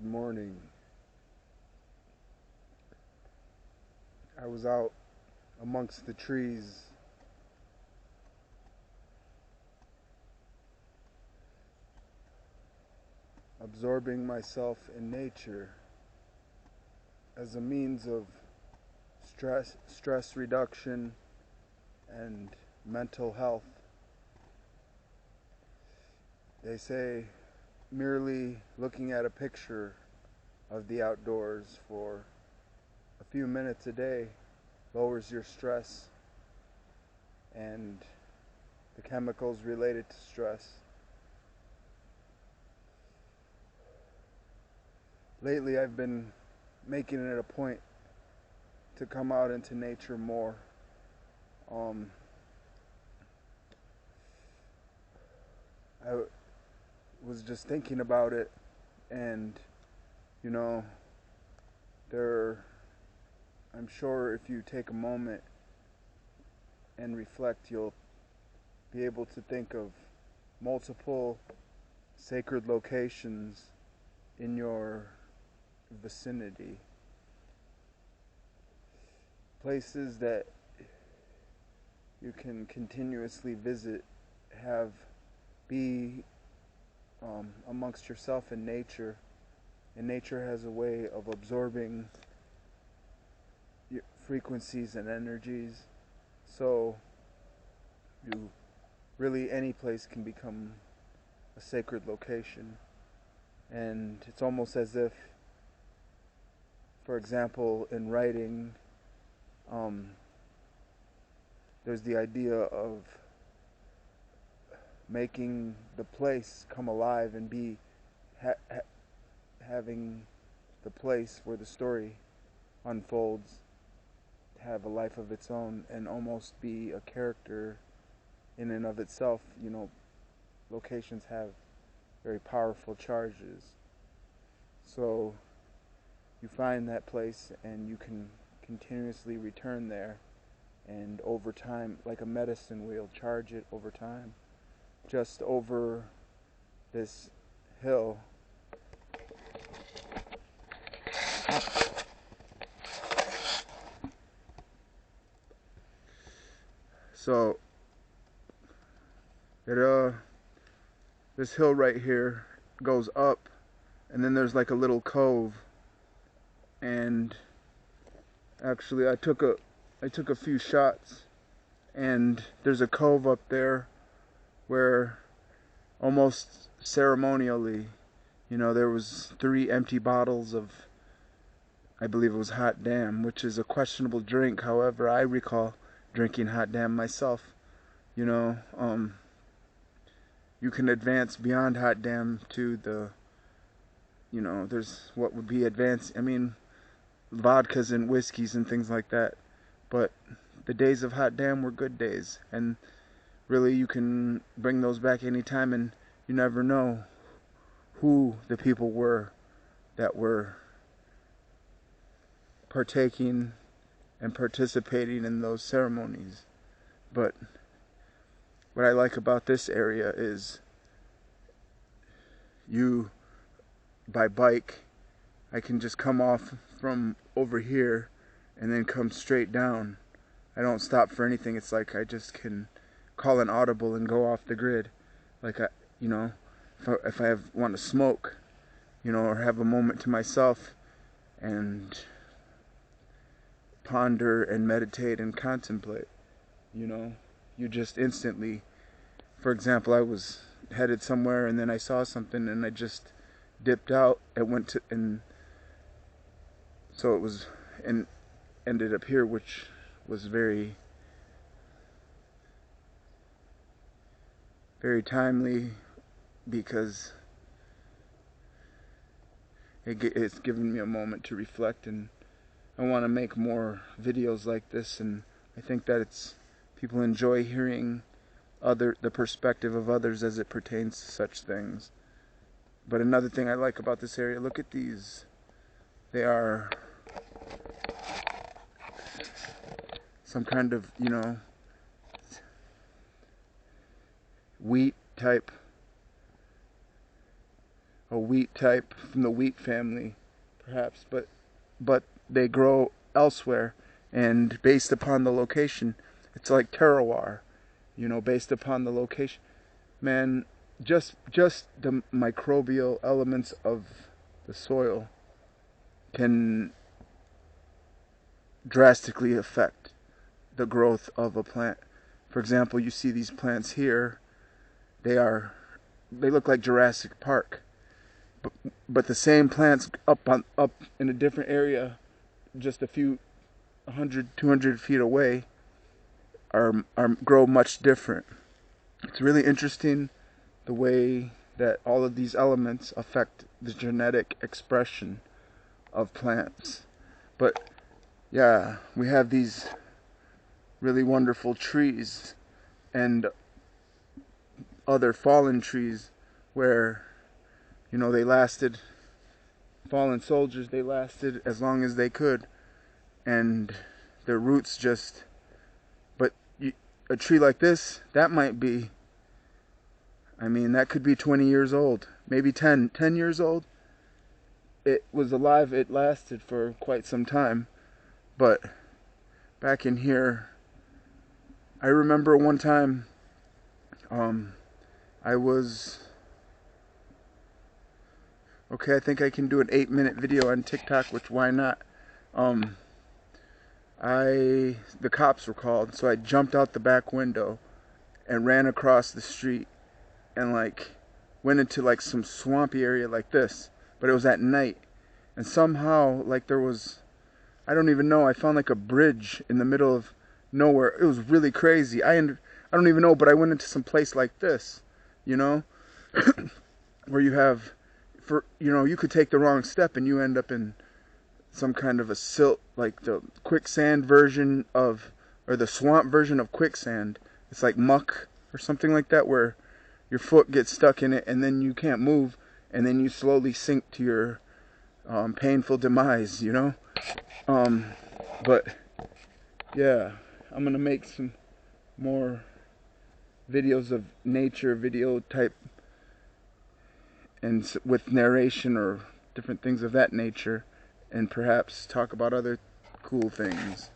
Good morning. I was out amongst the trees absorbing myself in nature as a means of stress reduction and mental health. They say merely looking at a picture of the outdoors for a few minutes a day lowers your stress and the chemicals related to stress. Lately, I've been making it a point to come out into nature more. I was just thinking about it, and you know, I'm sure if you take a moment and reflect, you'll be able to think of multiple sacred locations in your vicinity. Places that you can continuously visit, be amongst yourself in nature. And nature has a way of absorbing frequencies and energies. So really any place can become a sacred location. And it's almost as if, for example, in writing, there's the idea of making the place come alive and be having the place where the story unfolds have a life of its own and almost be a character in and of itself. Locations have very powerful charges. So you find that place and you can continuously return there, and over time, like a medicine wheel, charge it over time. Just over this hill, so this hill right here goes up, and then there's like a little cove, and actually I took a few shots, and there's a cove up there where almost ceremonially, there was 3 empty bottles of, I believe it was Hot Damn, which is a questionable drink. However, I recall drinking Hot Damn myself. You can advance beyond Hot Damn to there's what would be advanced, vodkas and whiskeys and things like that. But the days of Hot Damn were good days, and really you can bring those back anytime, and you never know who the people were that were partaking and participating in those ceremonies. But what I like about this area is by bike, I can just come off from over here and then come straight down. I don't stop for anything. It's like I just can call an audible and go off the grid. Like if I want to smoke, or have a moment to myself and ponder and meditate and contemplate, you just instantly, for example, I was headed somewhere and then I saw something and I just dipped out and so it was, and ended up here, which was very, very timely, because it's given me a moment to reflect, and I want to make more videos like this, and I think that people enjoy hearing the perspective of others as it pertains to such things. But another thing I like about this area, look at these. They are some kind of, wheat type a wheat type from the wheat family, perhaps, but they grow elsewhere, and based upon the location, it's like terroir, based upon the location. Man, just the microbial elements of the soil can drastically affect the growth of a plant. For example, you see these plants here, they look like Jurassic Park. But the same plants up in a different area, just a few 100, 200 feet away, are grow much different. It's really interesting the way that all of these elements affect the genetic expression of plants. But yeah, we have these really wonderful trees and other fallen trees where, they lasted, fallen soldiers, they lasted as long as they could, and their roots just, but a tree like this, that might be, that could be 20 years old, maybe 10 years old. It was alive, it lasted for quite some time. But back in here, I remember one time, I think I can do an 8-minute video on TikTok, which why not? The cops were called, so I jumped out the back window and ran across the street and went into some swampy area like this, but it was at night, and somehow there was, I don't even know, I found a bridge in the middle of nowhere. It was really crazy. I don't even know, but I went into some place like this, where you have, you could take the wrong step and you end up in some kind of a silt, like the quicksand version of, or the swamp version of quicksand. It's like muck or something like that, where your foot gets stuck in it and then you can't move, and then you slowly sink to your painful demise, But yeah, I'm gonna make some more videos of nature, video type, and with narration or different things of that nature, and perhaps talk about other cool things.